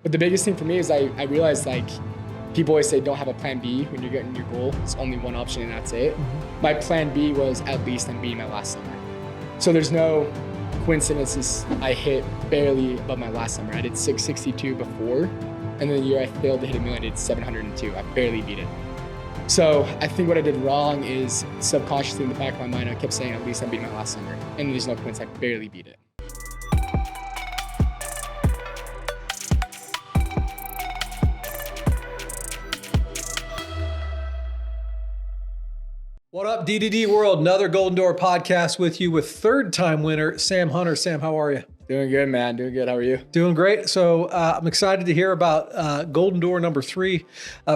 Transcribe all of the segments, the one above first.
But the biggest thing for me is I realized like people always say don't have a plan B when you're getting your goal. It's only one option and that's it. My plan B was at least I'm beating my last summer. So there's no coincidences. I hit barely above my last summer. I did 662 before, and then the year I failed to hit $1 million, I did 702. I barely beat it. So I think what I did wrong is subconsciously in the back of my mind, I kept saying at least I'm beating my last summer. And there's no coincidence, I barely beat it. What up, DDD world? Another Golden Door podcast with you with third-time winner, Sam Hunter. Sam, how are you? Doing good, man. Doing good. How are you? Doing great. So I'm excited to hear about Golden Door number 3.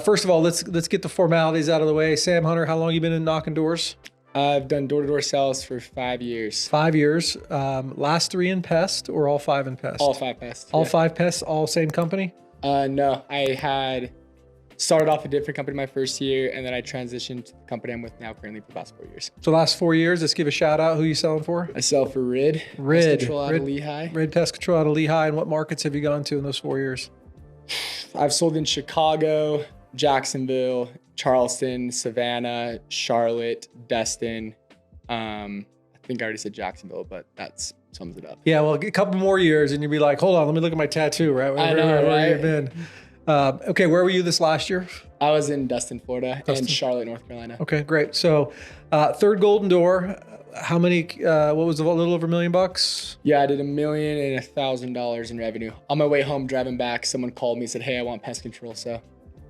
First of all, let's get the formalities out of the way. Sam Hunter, how long you been in knocking doors? I've done door-to-door sales for 5 years. 5 years. Last 3 in Pest or all 5 in Pest? All 5 Pest. All 5 Pests, all same company? No, I had started off a different company my first year, and then I transitioned to the company I'm with now currently for the past 4 years. So last 4 years, let's give a shout out. Who you selling for? I sell for Rid. Pest Control out of Lehigh. Rid Pest Control out of Lehigh. And what markets have you gone to in those 4 years? I've sold in Chicago, Jacksonville, Charleston, Savannah, Charlotte, Destin. I think I already said Jacksonville, but that sums it up. Yeah, well, a couple more years and you'd be like, hold on, let me look at my tattoo, right? Where you've been. Okay, where were you this last year? I was in Destin, Florida, and Charlotte, North Carolina. Okay, great. So third Golden Door, how many, what was it, a little over $1 million? Yeah, I did $1,001,000 in revenue. On my way home, driving back, someone called me and said, hey, I want pest control. So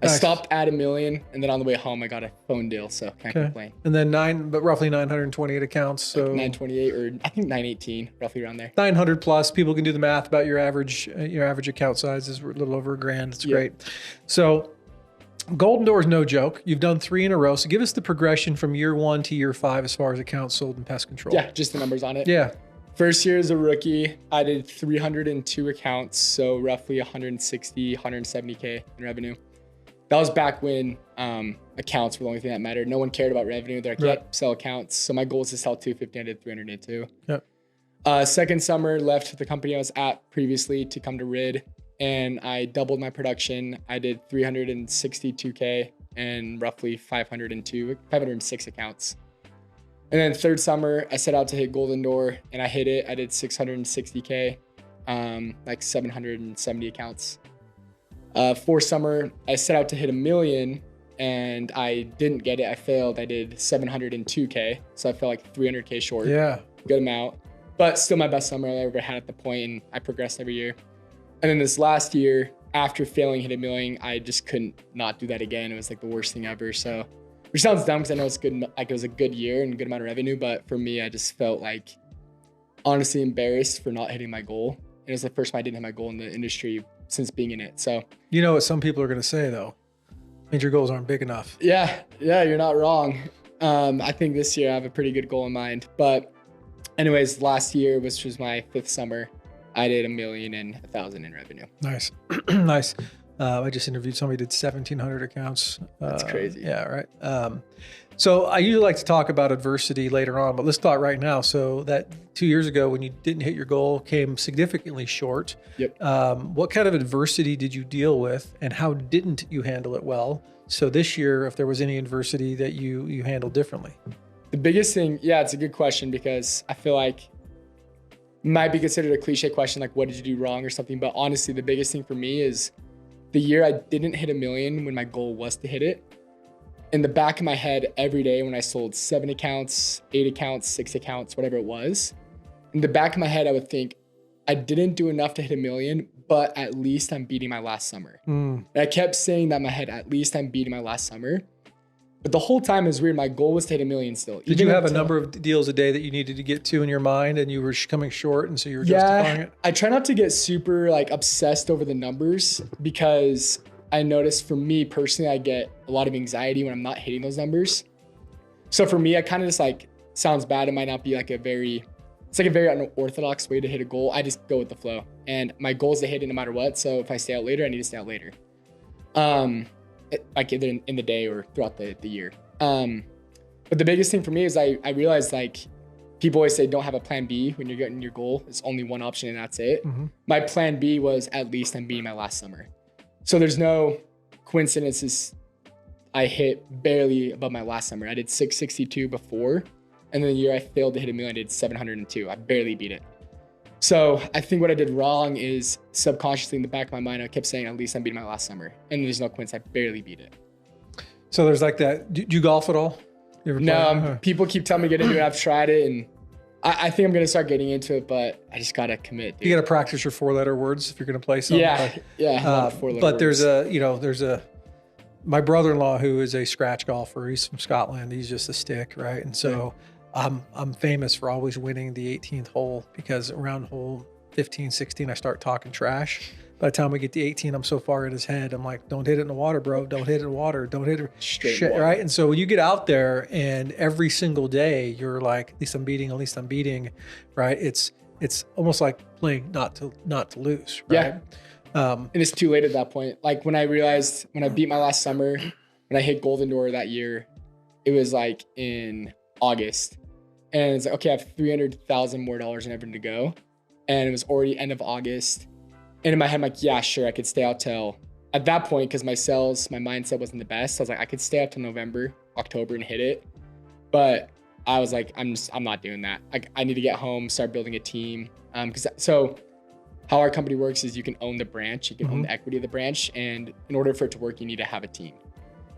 I stopped at $1 million, and then on the way home, I got a phone deal, so can't complain. And then roughly 928 accounts. So 928 or I think 918, roughly around there. 900 plus. People can do the math about your average account size is a little over $1,000. It's great. So Golden Door is no joke. You've done 3 in a row. So give us the progression from year 1 to year 5 as far as accounts sold in pest control. Yeah, just the numbers on it. Yeah. First year as a rookie, I did 302 accounts, so roughly 160, 170K in revenue. That was back when accounts were the only thing that mattered. No one cared about revenue. They're like, yep, sell accounts. So my goal is to sell 250. I did 302. Yep. Second summer, left the company I was at previously to come to Rid, and I doubled my production. I did 362K and roughly 506 accounts. And then third summer, I set out to hit Golden Door, and I hit it. I did 660K, like 770 accounts. Fourth summer, I set out to hit $1 million, and I didn't get it. I failed. I did 702K, so I fell like 300K short. Yeah. Good amount. But still my best summer I ever had at the point, and I progressed every year. And then this last year, after failing hit $1 million, I just couldn't not do that again. It was like the worst thing ever. So, which sounds dumb because I know it's good. Like it was a good year and a good amount of revenue, but for me, I just felt like honestly embarrassed for not hitting my goal. And it was the first time I didn't hit my goal in the industry since being in it. So, you know what some people are going to say though, means your goals aren't big enough. Yeah, you're not wrong. I think this year I have a pretty good goal in mind. But anyways, last year, which was my 5th summer, I did $1,001,000 in revenue. Nice. Nice. I just interviewed somebody who did 1,700 accounts. That's crazy. Yeah, right. So I usually like to talk about adversity later on, but let's talk right now. So that 2 years ago when you didn't hit your goal, came significantly short. Yep. What kind of adversity did you deal with, and how didn't you handle it well? So this year, if there was any adversity that you handled differently. The biggest thing, it's a good question, because I feel like it might be considered a cliche question, like what did you do wrong or something? But honestly, the biggest thing for me is the year I didn't hit $1 million when my goal was to hit it. In the back of my head every day when I sold 7 accounts, 8 accounts, 6 accounts, whatever it was, in the back of my head, I would think I didn't do enough to hit $1 million, but at least I'm beating my last summer. And I kept saying that in my head, at least I'm beating my last summer. But the whole time is weird. My goal was to hit $1 million still. Did you have a number of deals a day that you needed to get to in your mind and you were coming short and so you were justifying it? I try not to get super obsessed over the numbers, because I noticed for me personally, I get a lot of anxiety when I'm not hitting those numbers. So for me, I kind of just sounds bad. It might not be it's a very unorthodox way to hit a goal. I just go with the flow, and my goal is to hit it no matter what. So if I stay out later, I need to stay out later. Like either in the day or throughout the year. But the biggest thing for me is I realized people always say don't have a plan B when you're getting your goal. It's only one option and that's it. Mm-hmm. My plan B was at least I'm beating my last summer. So there's no coincidences. I hit barely above my last summer. I did 662 before. And then the year I failed to hit $1 million, I did 702. I barely beat it. So I think what I did wrong is subconsciously in the back of my mind, I kept saying, at least I'm beating my last summer. And there's no coincidence, I barely beat it. So there's like that. Do you golf at all? You ever play? No, people keep telling me to get into it. I've tried it and I think I'm going to start getting into it, but I just got to commit. Dude. You got to practice your 4-letter words if you're going to play something. Yeah. But there's my brother-in-law who is a scratch golfer. He's from Scotland. He's just a stick, right? And so I'm famous for always winning the 18th hole because around hole 15, 16, I start talking trash. By the time we get to 18, I'm so far in his head. I'm like, don't hit it in the water, bro. Don't hit it in the water. Don't hit it. Shit, water. Right? And so when you get out there and every single day you're like, at least I'm beating, right? It's almost like playing not to lose, right? Yeah. And it's too late at that point. Like when I beat my last summer, when I hit Golden Door that year, it was like in August. And it's like, okay, I have $300,000 more in everything to go. And it was already end of August. And in my head, I'm like, yeah, sure, I could stay out till, at that point, because my mindset wasn't the best. I was like, I could stay out till November, October and hit it. But I was like, I'm not doing that. I need to get home, start building a team. So how our company works is you can own the branch, you can own the equity of the branch. And in order for it to work, you need to have a team.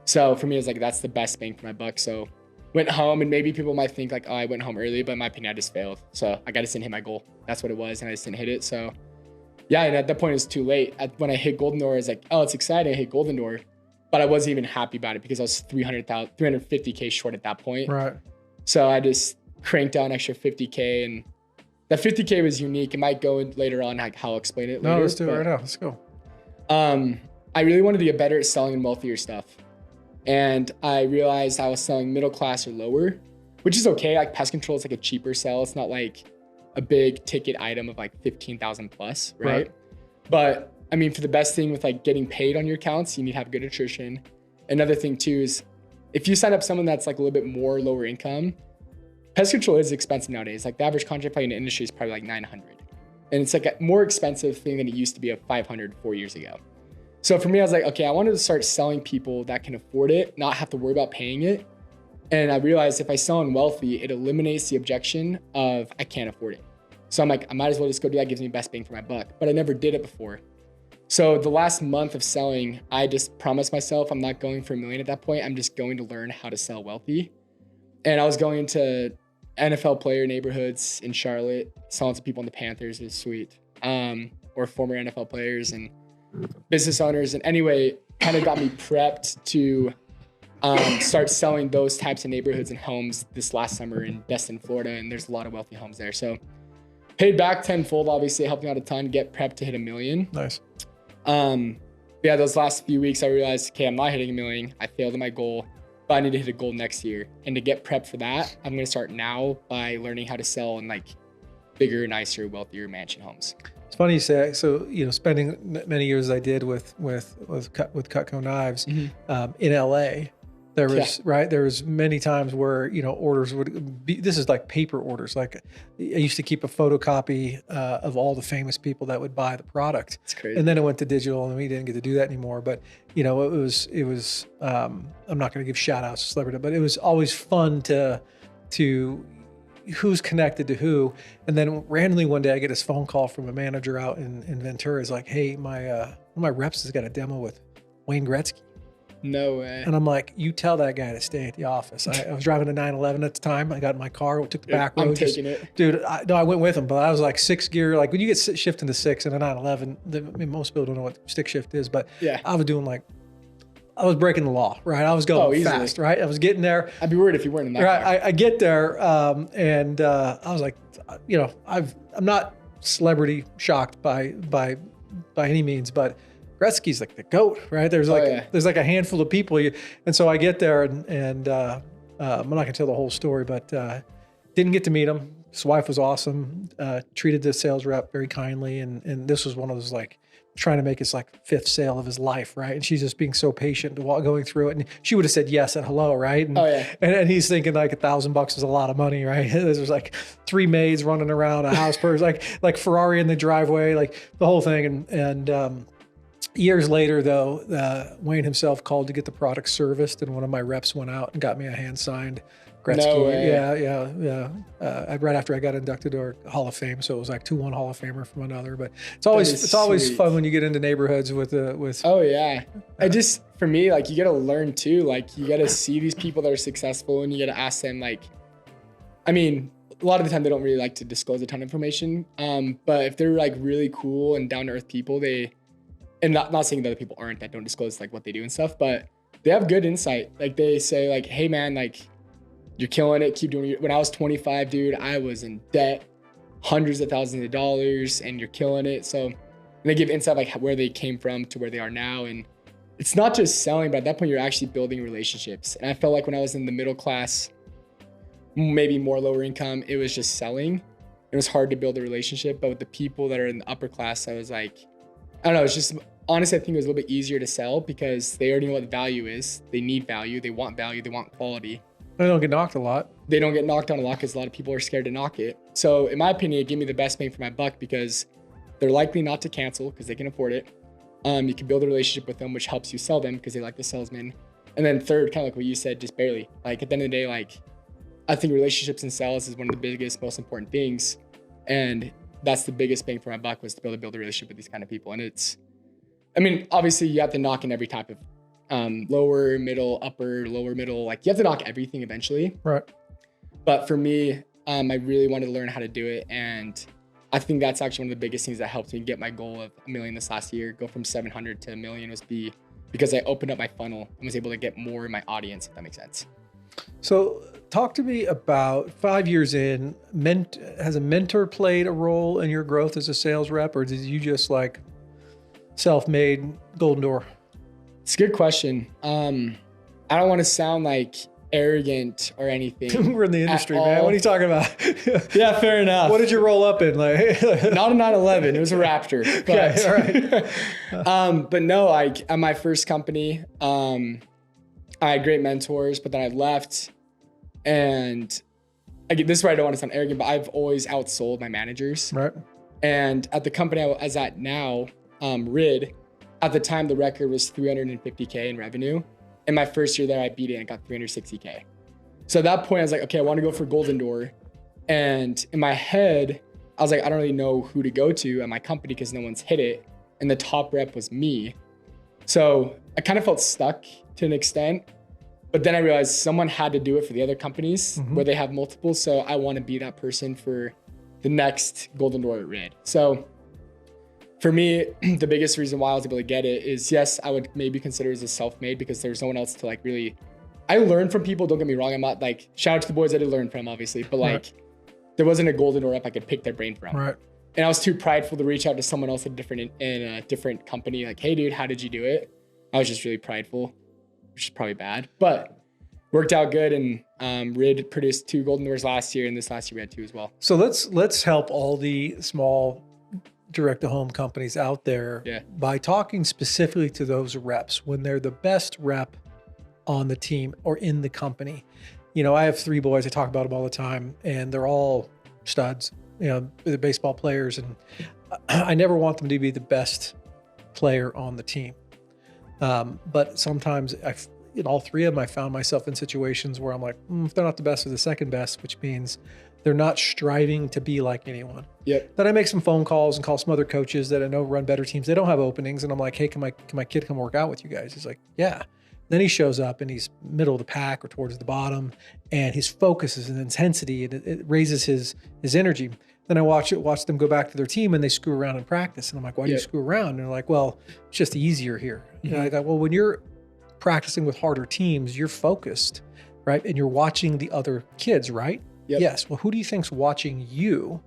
So for me, it was like, that's the best bang for my buck. So went home, and maybe people might think like, oh, I went home early, but in my opinion, I just failed. So I just didn't hit my goal. That's what it was. And I just didn't hit it. So yeah, and at that point, it's too late. When I hit Golden Door, I was like, oh, it's exciting. I hit Golden Door. But I wasn't even happy about it because I was 350K short at that point. Right. So I just cranked down an extra 50K. And that 50K was unique. It might go in later on, like how I'll explain it later. No, let's do it right now. Let's go. I really wanted to get better at selling and wealthier stuff. And I realized I was selling middle class or lower, which is okay. Like pest control is like a cheaper sell. It's not like a big ticket item of like 15,000 plus, right? But I mean, for the best thing with like getting paid on your accounts, you need to have good nutrition. Another thing too is if you sign up someone that's like a little bit more lower income, pest control is expensive nowadays. Like the average contract value in the industry is probably like 900. And it's like a more expensive thing than it used to be of 500 4 years ago. So for me, I was like, okay, I wanted to start selling people that can afford it, not have to worry about paying it. And I realized if I sell on Wealthy, it eliminates the objection of I can't afford it. So I'm like, I might as well just go do that. It gives me best bang for my buck. But I never did it before. So the last month of selling, I just promised myself I'm not going for $1 million at that point. I'm just going to learn how to sell Wealthy. And I was going to NFL player neighborhoods in Charlotte, selling to people in the Panthers. It was sweet. Or former NFL players and business owners. And anyway, kind of got me prepped to start selling those types of neighborhoods and homes this last summer in Destin, Florida. And there's a lot of wealthy homes there. So paid back tenfold, obviously, helped me out a ton, get prepped to hit $1 million. Nice. Yeah, those last few weeks, I realized, okay, I'm not hitting $1 million. I failed at my goal, but I need to hit a goal next year. And to get prepped for that, I'm going to start now by learning how to sell in like bigger, nicer, wealthier mansion homes. It's funny you say, so, spending many years as I did with Cutco Knives in LA, there was many times where, orders would be, this is like paper orders. Like I used to keep a photocopy of all the famous people that would buy the product. It's crazy. And then it went to digital and we didn't get to do that anymore. But, it was, I'm not going to give shout outs to celebrity, but it was always fun to who's connected to who. And then randomly one day I get this phone call from a manager out in Ventura. It's like, hey, one of my reps has got a demo with Wayne Gretzky. No way. And I'm like, you tell that guy to stay at the office. I was driving a 911 at the time. I got in my car, took the back road. I'm taking it. Dude, I went with him, but I was like 6th gear. Like when you get shifting to 6 in a 911, most people don't know what stick shift is, but yeah. I was doing I was breaking the law, right? I was going fast, right? I was getting there. I'd be worried if you weren't in that car. I get there, and I was like, I'm not celebrity shocked by any means, but Gretzky's like the GOAT, right? There's like a handful of people, and so I get there, and I'm not gonna tell the whole story, but didn't get to meet him. His wife was awesome, treated the sales rep very kindly, and this was one of those like trying to make his like 5th sale of his life, right? And she's just being so patient going through it. And she would have said yes at hello, right? And, and he's thinking like $1,000 is a lot of money, right? There's like 3 maids running around, a house person, like Ferrari in the driveway, like the whole thing. And years later, though, Wayne himself called to get the product serviced, and one of my reps went out and got me a hand-signed Gretzky. No way. Yeah. Right after I got inducted to our Hall of Fame, so it was like 2-1 Hall of Famer from another. But it's always fun when you get into neighborhoods with. Oh yeah, for me, like, you got to learn too. Like, you got to see these people that are successful, and you got to ask them. Like, I mean, a lot of the time they don't really like to disclose a ton of information. But if they're like really cool and down to earth people, and not saying that other people aren't that don't disclose like what they do and stuff, but they have good insight. Like, they say like, hey man, like, you're killing it. Keep doing it. When I was 25, dude, I was in debt, hundreds of thousands of dollars, and you're killing it. So they give insight like where they came from to where they are now. And it's not just selling, but at that point you're actually building relationships. And I felt like when I was in the middle class, maybe more lower income, it was just selling. It was hard to build a relationship. But with the people that are in the upper class, I was like, I don't know. It's just, honestly, I think it was a little bit easier to sell because they already know what value is. They need value. They want value. They want quality. They don't get knocked a lot. They don't get knocked on a lot because a lot of people are scared to knock it. So in my opinion, it gave me the best bang for my buck because they're likely not to cancel because they can afford it. You can build a relationship with them, which helps you sell them because they like the salesman. And then third, kind of like what you said, just barely. Like, at the end of the day, like, I think relationships and sales is one of the biggest, most important things. And that's the biggest bang for my buck, was to be able to build a relationship with these kind of people. And it's, I mean, obviously you have to knock in every type of lower, middle, upper, lower, middle. Like, you have to knock everything eventually. Right. But for me, I really wanted to learn how to do it. And I think that's actually one of the biggest things that helped me get my goal of $1 million this last year. Go from 700 to $1 million was because I opened up my funnel and was able to get more in my audience, if that makes sense. So talk to me about 5 years in, has a mentor played a role in your growth as a sales rep, or did you just like self-made golden door? It's a good question. I don't want to sound like arrogant or anything. We're in the industry, man. What are you talking about? Yeah, fair enough. What did you roll up in? Like, not a 911. It was a Raptor. But, okay, all right. But no, at my first company, I had great mentors, but then I left. And this is where I don't want to sound arrogant, but I've always outsold my managers. Right. And at the company I was at now, RID, at the time, the record was $350K in revenue. In my first year there, I beat it and got $360K. So at that point, I was like, okay, I want to go for Golden Door. And in my head, I was like, I don't really know who to go to at my company because no one's hit it. And the top rep was me. So I kind of felt stuck to an extent. But then I realized someone had to do it for the other companies where they have multiple. So I want to be that person for the next Golden Door at RID. So for me, the biggest reason why I was able to get it is, yes, I would maybe consider it as a self-made because there's no one else to like really, I learned from people, don't get me wrong. I'm not like, shout out to the boys I did learn from, obviously, but like there wasn't a Golden Door rep I could pick their brain from. Right. And I was too prideful to reach out to someone else in a different company. Like, hey dude, how did you do it? I was just really prideful, which is probably bad, but worked out good. And RID produced 2 Golden Doors last year. And this last year we had 2 as well. So let's help all the small direct-to-home companies out there by talking specifically to those reps when they're the best rep on the team or in the company. You know, I have 3 boys. I talk about them all the time, and they're all studs. You know, they're baseball players, and I never want them to be the best player on the team. But sometimes in all 3 of them, I found myself in situations where I'm like, if they're not the best, they're the second best, which means they're not striving to be like anyone. Yep. Then I make some phone calls and call some other coaches that I know run better teams. They don't have openings. And I'm like, hey, can my kid come work out with you guys? He's like, yeah. Then he shows up and he's middle of the pack or towards the bottom, and his focus is an intensity, and it raises his energy. Then I watch them go back to their team and they screw around in practice. And I'm like, why do you screw around? And they're like, well, it's just easier here. And I thought, well, when you're practicing with harder teams, you're focused, right? And you're watching the other kids, right? Yep. Yes. Well, who do you think's watching you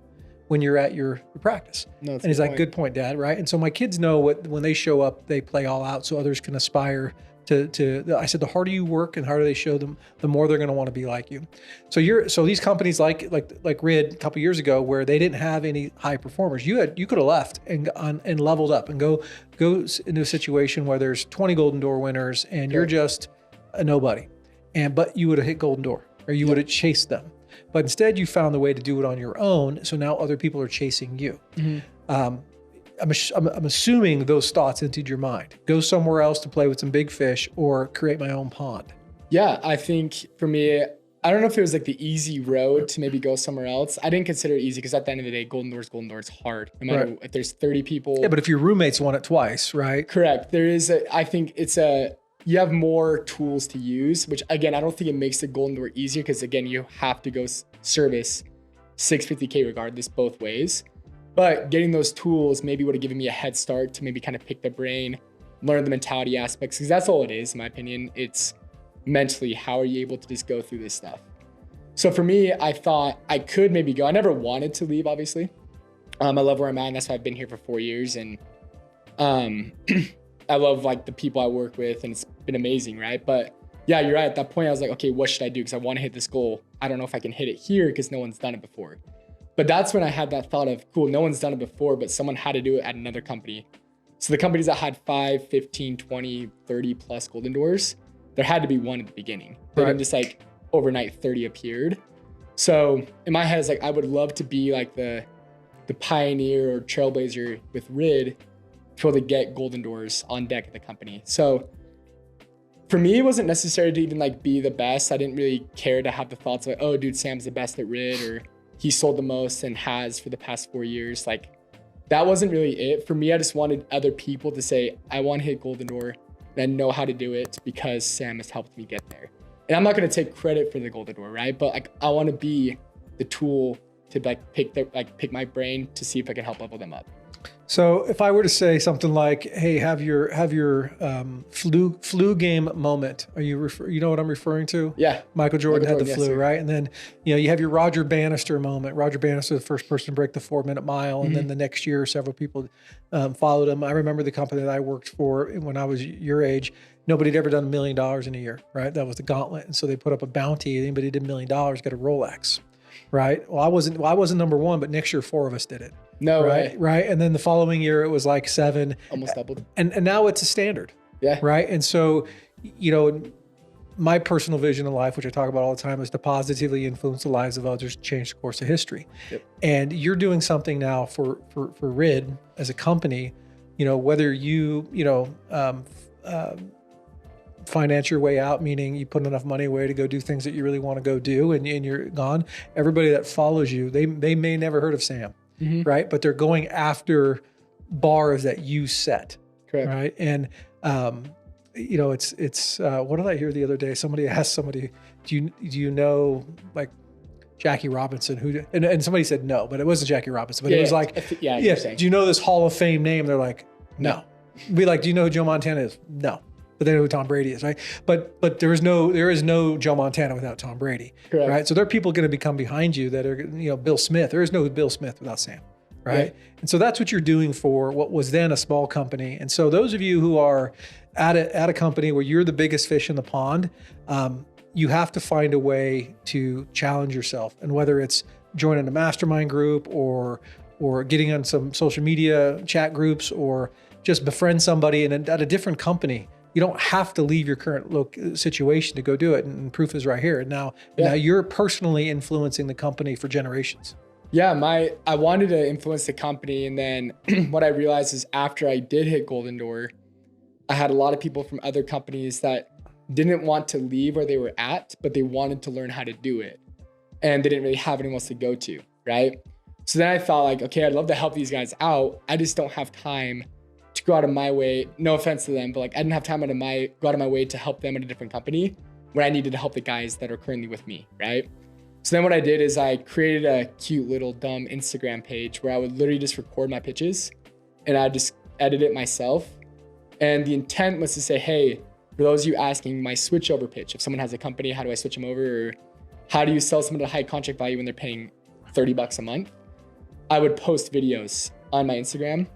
when you're at your practice. No, and he's like, good point, Dad, right? And so my kids know when they show up, they play all out so others can aspire to I said, the harder you work and the harder they show them, the more they're going to want to be like you. So these companies like RID a couple years ago, where they didn't have any high performers, you could have left and leveled up and go into a situation where there's 20 Golden Door winners and you're just a nobody. But you would have hit Golden Door, or you would have chased them. But instead you found the way to do it on your own. So now other people are chasing you. I'm assuming those thoughts entered your mind. Go somewhere else to play with some big fish, or create my own pond. Yeah, I think for me, I don't know if it was like the easy road to maybe go somewhere else. I didn't consider it easy because at the end of the day, Golden Door is hard. No matter if there's 30 people. Yeah, but if your roommates won it twice, right? Correct. I think you have more tools to use, which again, I don't think it makes the Golden Door easier because again, you have to go service 650K regardless both ways. But getting those tools maybe would have given me a head start to maybe kind of pick the brain, learn the mentality aspects, because that's all it is, in my opinion. It's mentally, how are you able to just go through this stuff? So for me, I thought I could maybe go. I never wanted to leave, obviously. I love where I'm at, and that's why I've been here for 4 years. And I love like the people I work with, and it's been amazing, right? But yeah, you're right. At that point, I was like, okay, what should I do? Because I want to hit this goal. I don't know if I can hit it here because no one's done it before. But that's when I had that thought of, cool, no one's done it before, but someone had to do it at another company. So the companies that had 5, 15, 20, 30 plus Golden Doors, there had to be one at the beginning. They didn't just like overnight 30 appeared. So in my head, it's like, I would love to be like the pioneer or trailblazer with RID to be able to get Golden Doors on deck at the company. So for me, it wasn't necessary to even like be the best. I didn't really care to have the thoughts like, oh, dude, Sam's the best at RID, or he sold the most and has for the past 4 years. Like that wasn't really it. For me, I just wanted other people to say, I want to hit Golden Door and I know how to do it because Sam has helped me get there. And I'm not going to take credit for the Golden Door, right? But like, I want to be the tool to like pick my brain to see if I can help level them up. So if I were to say something like, "Hey, have your flu game moment," you know what I'm referring to? Yeah, Michael Jordan had the flu, right? And then you have your Roger Bannister moment. Roger Bannister, the first person to break the 4-minute mile, and then the next year, several people followed him. I remember the company that I worked for when I was your age. Nobody had ever done $1 million in a year, right? That was the gauntlet, and so they put up a bounty. Anybody who did $1 million got a Rolex. Right. Well, I wasn't number one, but next year 4 of us did it. No way. Right. And then the following year it was like 7. Almost doubled. And now it's a standard. Yeah. Right. And so, my personal vision in life, which I talk about all the time, is to positively influence the lives of others, change the course of history. Yep. And you're doing something now for RID as a company, whether finance your way out, meaning you put enough money away to go do things that you really want to go do, and you're gone. Everybody that follows you, they may never heard of Sam, right? But they're going after bars that you set, correct? Right? And it's what did I hear the other day? Somebody asked somebody, do you know like Jackie Robinson? And somebody said no, but it wasn't Jackie Robinson. But it was like, do you know this Hall of Fame name? They're like, no. Be like, do you know who Joe Montana is? No. But they know who Tom Brady is, right? But there is no Joe Montana without Tom Brady, correct. Right? So there are people going to become behind you that are, Bill Smith. There is no Bill Smith without Sam, right? Yeah. And so that's what you're doing for what was then a small company. And so those of you who are at a company where you're the biggest fish in the pond, you have to find a way to challenge yourself. And whether it's joining a mastermind group or getting on some social media chat groups or just befriend somebody at a different company. You don't have to leave your current situation to go do it. And proof is right here. And now you're personally influencing the company for generations. Yeah, I wanted to influence the company. And then what I realized is after I did hit Golden Door, I had a lot of people from other companies that didn't want to leave where they were at, but they wanted to learn how to do it. And they didn't really have anyone else to go to, right? So then I thought like, okay, I'd love to help these guys out. I just don't have time to go out of my way, no offense to them, but like I didn't have time go out of my way to help them at a different company when I needed to help the guys that are currently with me, right? So then what I did is I created a cute little dumb Instagram page where I would literally just record my pitches and I just edit it myself. And the intent was to say, hey, for those of you asking my switchover pitch, if someone has a company, how do I switch them over? Or how do you sell someone at a high contract value when they're paying $30 a month? I would post videos on my Instagram.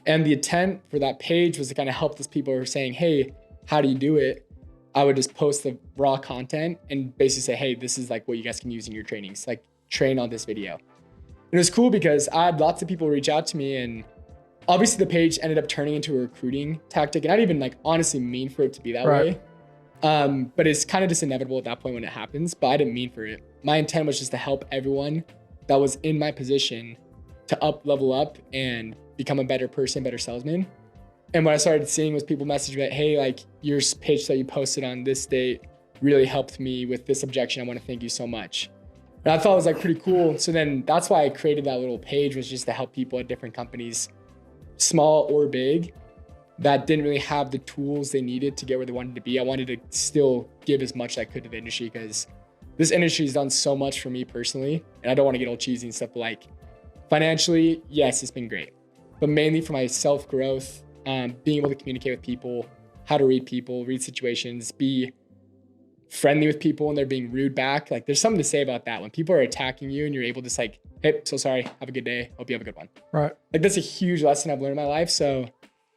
And the intent for that page was to kind of help those people who are saying, hey, how do you do it? I would just post the raw content and basically say, hey, this is like what you guys can use in your trainings, like train on this video. And it was cool because I had lots of people reach out to me, and obviously the page ended up turning into a recruiting tactic. And I didn't even like honestly mean for it to be that way. But it's kind of just inevitable at that point when it happens, but I didn't mean for it. My intent was just to help everyone that was in my position to level up and become a better person, better salesman. And what I started seeing was people message me, hey, like your pitch that you posted on this date really helped me with this objection. I want to thank you so much. And I thought it was like pretty cool. So then that's why I created that little page, was just to help people at different companies, small or big, that didn't really have the tools they needed to get where they wanted to be. I wanted to still give as much as I could to the industry, because this industry has done so much for me personally. And I don't want to get all cheesy and stuff, but like financially, yes, it's been great. But mainly for my self-growth, being able to communicate with people, how to read people, read situations, be friendly with people when they're being rude back. Like there's something to say about that. When people are attacking you and you're able to just like, hey, so sorry, have a good day. Hope you have a good one. Right. Like that's a huge lesson I've learned in my life. So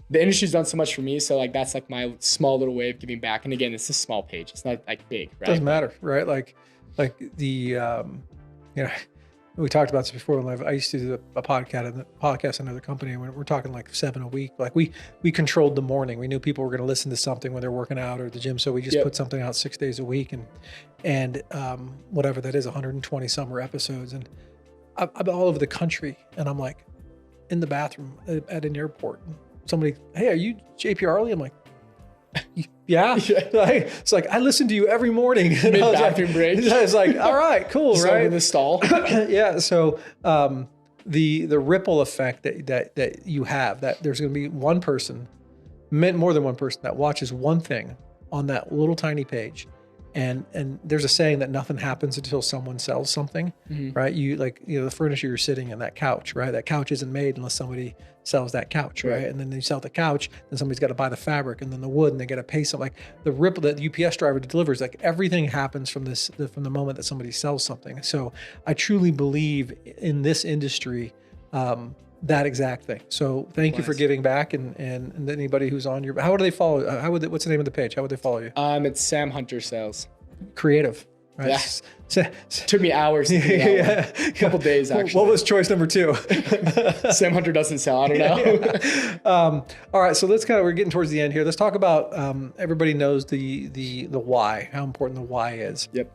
the industry's done so much for me. So like, that's like my small little way of giving back. And again, it's a small page. It's not like big, right? Doesn't matter, right? Like the, you know, we talked about this before in life. I used to do a podcast in another company, and we're talking like 7 a week. Like we controlled the morning. We knew people were going to listen to something when they're working out or at the gym. So we just put something out 6 days a week, and whatever that is, 120 summer episodes. And I'm all over the country, and I'm like in the bathroom at an airport. Somebody, hey, are you JP Arlie? I'm like, yeah. It's like, I listen to you every morning. Mid bathroom break. I was like, all right, cool, right? In the stall. Yeah. So the ripple effect that you have, that there's going to be one person, more than one person, that watches one thing on that little tiny page. And there's a saying that nothing happens until someone sells something, right? You the furniture you're sitting in, that couch, right? That couch isn't made unless somebody sells that couch, right? And then they sell the couch, then somebody's got to buy the fabric, and then the wood, and they got to pay something. Like the ripple that the UPS driver delivers, like everything happens from the moment that somebody sells something. So I truly believe in this industry, that exact thing. So thank you for giving back, and anybody who's on your, how would they follow? What's the name of the page? How would they follow you? It's Sam Hunter Sales. Creative. Right? Yeah. Took me hours to do that one. A couple days actually. What was choice number 2? Sam Hunter doesn't sell. I don't know. All right. So we're getting towards the end here. Let's talk about, everybody knows the why, how important the why is. Yep.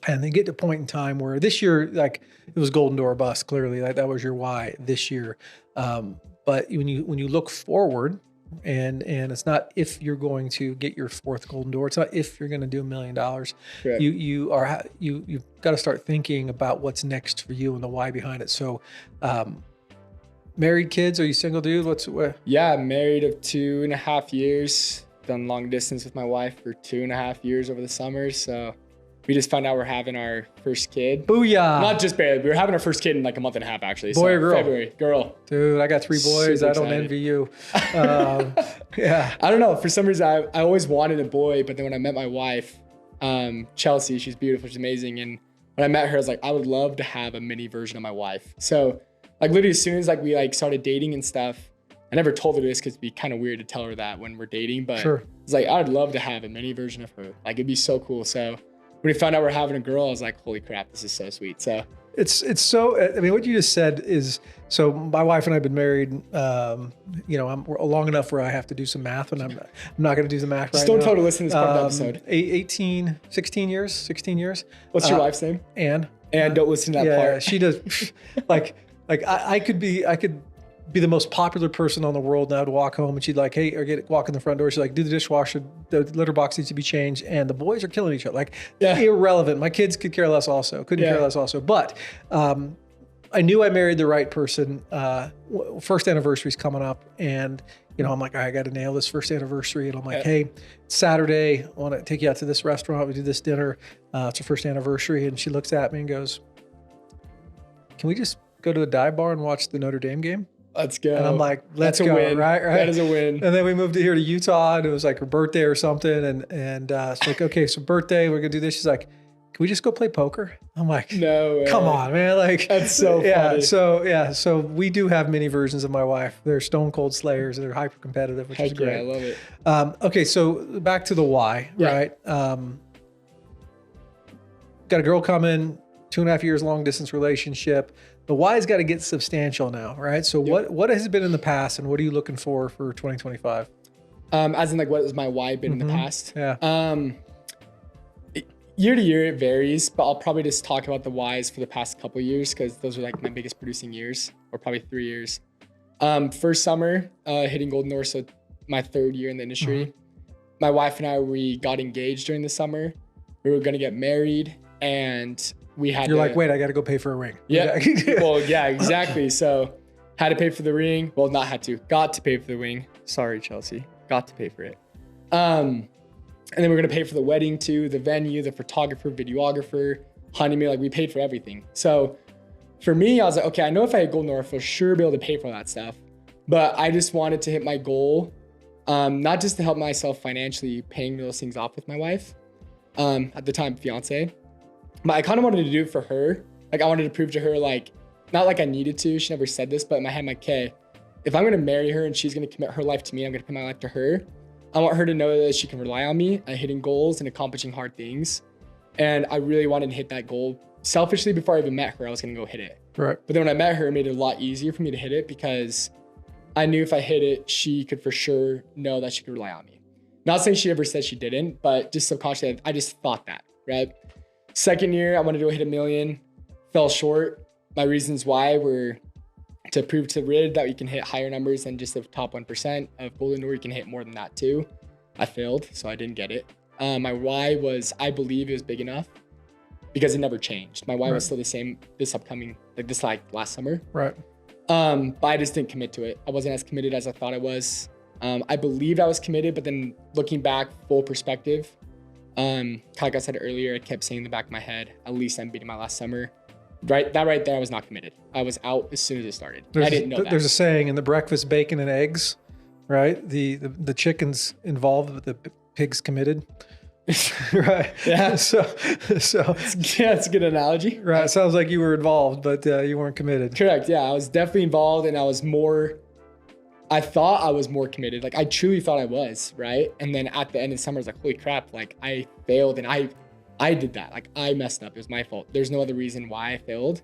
And they get to a point in time where this year, like it was Golden Door bust, clearly, like that was your why this year. But when you look forward, and it's not if you're going to get your 4th Golden Door, it's not if you're going to do $1 million. You've got to start thinking about what's next for you and the why behind it. So, married, kids, are you single, dude? Yeah, I'm married of 2.5 years. Done long distance with my wife for 2.5 years over the summer. So we just found out we're having our first kid. Booyah. Not just barely. We were having our first kid in like a month and a half, actually. Boy or girl? February. Girl. Dude, I got 3 boys. Super I don't excited. envy you. Yeah. I don't know. For some reason, I always wanted a boy. But then when I met my wife, Chelsea, she's beautiful. She's amazing. And when I met her, I was like, I would love to have a mini version of my wife. So like literally as soon as like we like started dating and stuff, I never told her this because it'd be kind of weird to tell her that when we're dating. But it's like, I'd love to have a mini version of her. Like it'd be so cool. So when we found out we're having a girl, I was like, holy crap, this is so sweet. So it's so, I mean, what you just said is, so my wife and I have been married, I'm long enough where I have to do some math, and I'm not going to do the math right now. Just don't tell her to listen to this part of the episode. 16 years. What's your wife's name? Anne. And don't listen to that part. Yeah, she does. I could be the most popular person on the world, and I would walk home and she'd like, hey, or walk in the front door. She's like, do the dishwasher, the litter box needs to be changed. And the boys are killing each other. Like irrelevant. My kids could care less also, care less also. But I knew I married the right person. First anniversary's coming up, and I'm like, I got to nail this first anniversary. And I'm like, hey, it's Saturday. I want to take you out to this restaurant. We do this dinner. It's our first anniversary. And she looks at me and goes, can we just go to a dive bar and watch the Notre Dame game? Let's go. And I'm like, let's go. Win. Right. That is a win. And then we moved here to Utah, and it was like her birthday or something. And it's like, okay, so birthday, we're going to do this. She's like, can we just go play poker? I'm like, No way. come on, man. Like, That's so yeah. funny. So we do have mini versions of my wife. They're stone cold slayers. They're hyper competitive, which is Heck great. yeah, I love it. Okay. So back to the why, Yeah. right? Got a girl coming, 2.5 years long distance relationship. The why's got to get substantial now, right? So what has it been in the past, and what are you looking for 2025? As in, like, what has my why been in the past? Yeah. Year to year, it varies, but I'll probably just talk about the whys for the past couple of years because those are like my biggest producing years, or probably 3 years. First summer, hitting Golden Door, so my 3rd year in the industry. My wife and I, we got engaged during the summer. We were going to get married, and we had You're like, wait, I got to go pay for a ring. Yeah. Well, yeah, exactly. So had to pay for the ring. Well, not had to, got to pay for the ring. Sorry, Chelsea. Got to pay for it. And then we're going to pay for the wedding too, the venue, the photographer, videographer, honeymoon. Like, we paid for everything. So for me, I was like, okay, I know if I had Golden Door, I'll for sure be able to pay for all that stuff. But I just wanted to hit my goal, not just to help myself financially, paying those things off with my wife, at the time, fiance. But I kind of wanted to do it for her. Like, I wanted to prove to her, like, not like I needed to. She never said this, but in my head, I'm like, okay, if I'm going to marry her and she's going to commit her life to me, I'm going to commit my life to her. I want her to know that she can rely on me at hitting goals and accomplishing hard things. And I really wanted to hit that goal. Selfishly, before I even met her, I was going to go hit it. Right. But then when I met her, it made it a lot easier for me to hit it because I knew if I hit it, she could for sure know that she could rely on me. Not saying she ever said she didn't, but just subconsciously, I just thought that, right? Second year, I wanted to go hit 1 million, fell short. My reasons why were to prove to RID that we can hit higher numbers than just the top 1% of Golden Door. You can hit more than that too. I failed, so I didn't get it. My why was, I believe it was big enough because it never changed. My why was still the same this upcoming, like last summer. Right. But I just didn't commit to it. I wasn't as committed as I thought I was. I believed I was committed, but then looking back, full perspective, like I said earlier, I kept saying in the back of my head, at least I'm beating my last summer. Right there, I was not committed. I was out as soon as it started. I didn't know that. There's a saying in the breakfast, bacon and eggs, right? The chicken's involved, but the pig's committed. Right. Yeah. So yeah, it's a good analogy. Right. It sounds like you were involved, but you weren't committed. Correct. Yeah, I was definitely involved, and I thought I was more committed. Like, I truly thought I was, right? And then at the end of the summer, I was like, holy crap, like, I failed, and I did that. Like, I messed up. It was my fault. There's no other reason why I failed.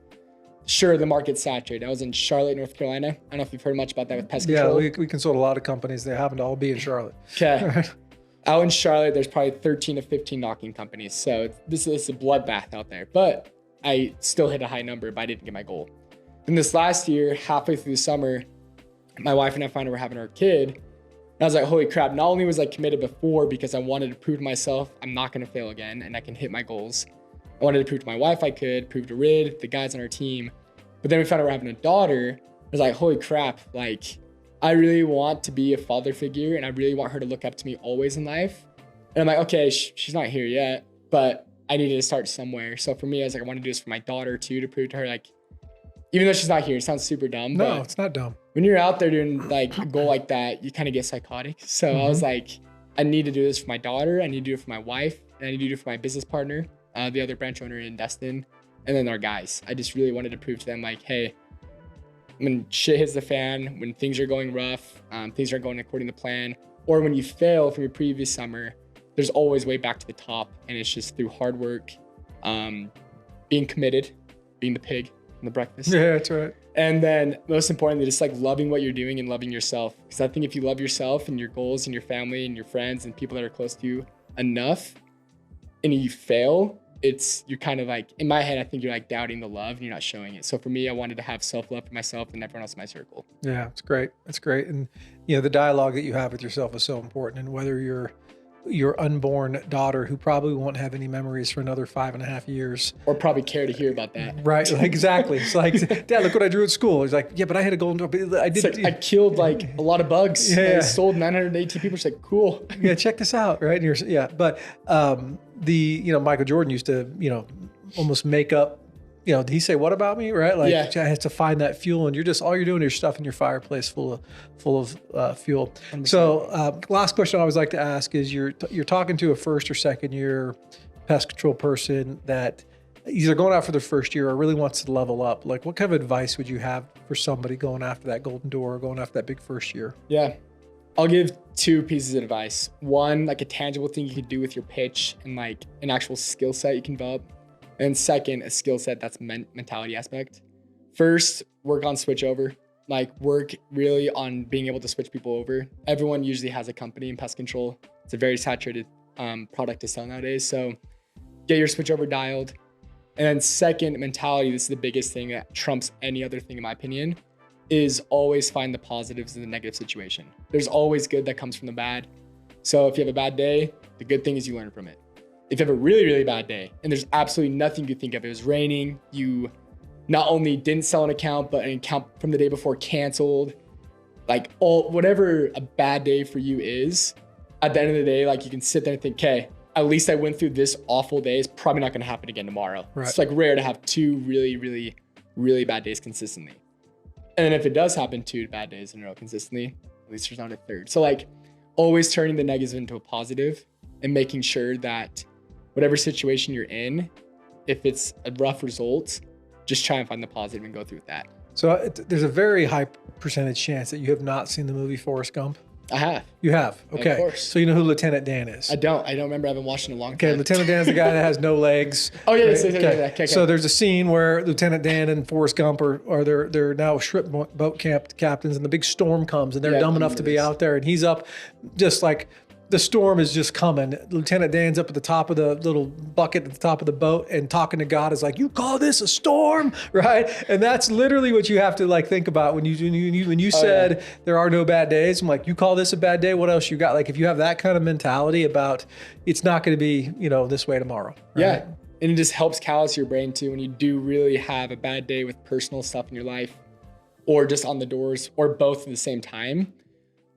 Sure, the market's saturated. I was in Charlotte, North Carolina. I don't know if you've heard much about that with pest control. Yeah, we consult a lot of companies. They happen to all be in Charlotte. Okay. Out in Charlotte, there's probably 13 to 15 knocking companies. So this is a bloodbath out there. But I still hit a high number, but I didn't get my goal. Then this last year, halfway through the summer, my wife and I found out we're having our kid. And I was like, holy crap, not only was I committed before because I wanted to prove to myself I'm not going to fail again and I can hit my goals. I wanted to prove to my wife I could, prove to RID, the guys on our team. But then we found out we're having a daughter. I was like, holy crap, like, I really want to be a father figure and I really want her to look up to me always in life. And I'm like, okay, she's not here yet, but I needed to start somewhere. So for me, I was like, I want to do this for my daughter too, to prove to her, like, even though she's not here, it sounds super dumb. No, but it's not dumb. when you're out there doing like a goal like that, you kind of get psychotic. So I was like, I need to do this for my daughter. I need to do it for my wife. And I need to do it for my business partner, the other branch owner in Destin, and then our guys. I just really wanted to prove to them, like, hey, when shit hits the fan, when things are going rough, things aren't going according to plan, or when you fail from your previous summer, there's always way back to the top. And it's just through hard work, being committed, being the pig in the breakfast. Yeah, that's right. And then most importantly, just like loving what you're doing and loving yourself. Because I think if you love yourself and your goals and your family and your friends and people that are close to you enough, and you fail, you're kind of like, in my head, I think you're like doubting the love and you're not showing it. So for me, I wanted to have self-love for myself and everyone else in my circle. Yeah, it's great. It's great. And, the dialogue that you have with yourself is so important. And whether you're your unborn daughter who probably won't have any memories for another 5.5 years. Or probably care to hear about that. Right. Like, exactly. It's like, Dad, look what I drew at school. He's like, yeah, but I had a golden door. I did. Like, I killed like a lot of bugs. Yeah. I sold 918 people. She's like, cool. Yeah, check this out. Right. And but Michael Jordan used to, almost make up, did he say, what about me? Right. Like, I have to find that fuel, and all you're doing is stuffing your fireplace full of fuel. 100%. So last question I always like to ask is, you're talking to a first or second year pest control person that either going out for their first year or really wants to level up, like what kind of advice would you have for somebody going after that golden door or going after that big first year? Yeah. I'll give 2 pieces of advice. One, like a tangible thing you could do with your pitch and like an actual skill set you can develop. And second, a skill set that's mentality aspect. First, work on switchover. Like work really on being able to switch people over. Everyone usually has a company in pest control. It's a very saturated product to sell nowadays. So get your switchover dialed. And then second, mentality, this is the biggest thing that trumps any other thing in my opinion, is always find the positives in the negative situation. There's always good that comes from the bad. So if you have a bad day, the good thing is you learn from it. If you have a really, really bad day and there's absolutely nothing you think of, it was raining, you not only didn't sell an account, but an account from the day before canceled, like whatever a bad day for you is, at the end of the day, like you can sit there and think, okay, at least I went through this awful day. It's probably not going to happen again tomorrow. Right. It's like rare to have 2 really, really, really bad days consistently. And then if it does happen 2 bad days in a row consistently, at least there's not a third. So like always turning the negative into a positive and making sure that whatever situation you're in, if it's a rough result, just try and find the positive and go through with that. So there's a very high percentage chance that you have not seen the movie Forrest Gump. I have. You have? Okay. Of course. So you know who Lieutenant Dan is? I don't remember. I haven't watched in a long time. Okay, Lieutenant Dan's the guy that has no legs. Oh, yeah. Right? Okay. Okay. So there's a scene where Lieutenant Dan and Forrest Gump are they're now shrimp boat captains, and the big storm comes, and they're dumb enough to be out there, and he's up just like the storm is just coming. Lieutenant Dan's up at the top of the little bucket at the top of the boat and talking to God is like, you call this a storm, right? And that's literally what you have to like think about when you said there are no bad days. I'm like, you call this a bad day? What else you got? Like if you have that kind of mentality about it's not going to be, this way tomorrow. Right? Yeah. And it just helps callous your brain too when you do really have a bad day with personal stuff in your life or just on the doors or both at the same time.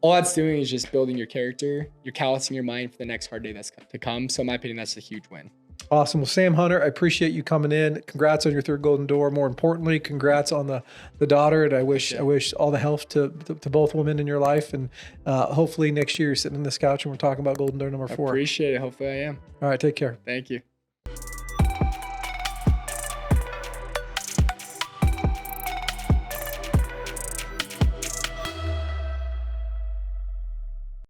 All that's doing is just building your character. You're callousing your mind for the next hard day that's to come. So in my opinion, that's a huge win. Awesome. Well, Sam Hunter, I appreciate you coming in. Congrats on your 3rd golden door. More importantly, congrats on the daughter. And I wish all the health to both women in your life. And hopefully next year you're sitting on this couch and we're talking about golden door number 4. I appreciate it. Hopefully I am. All right. Take care. Thank you.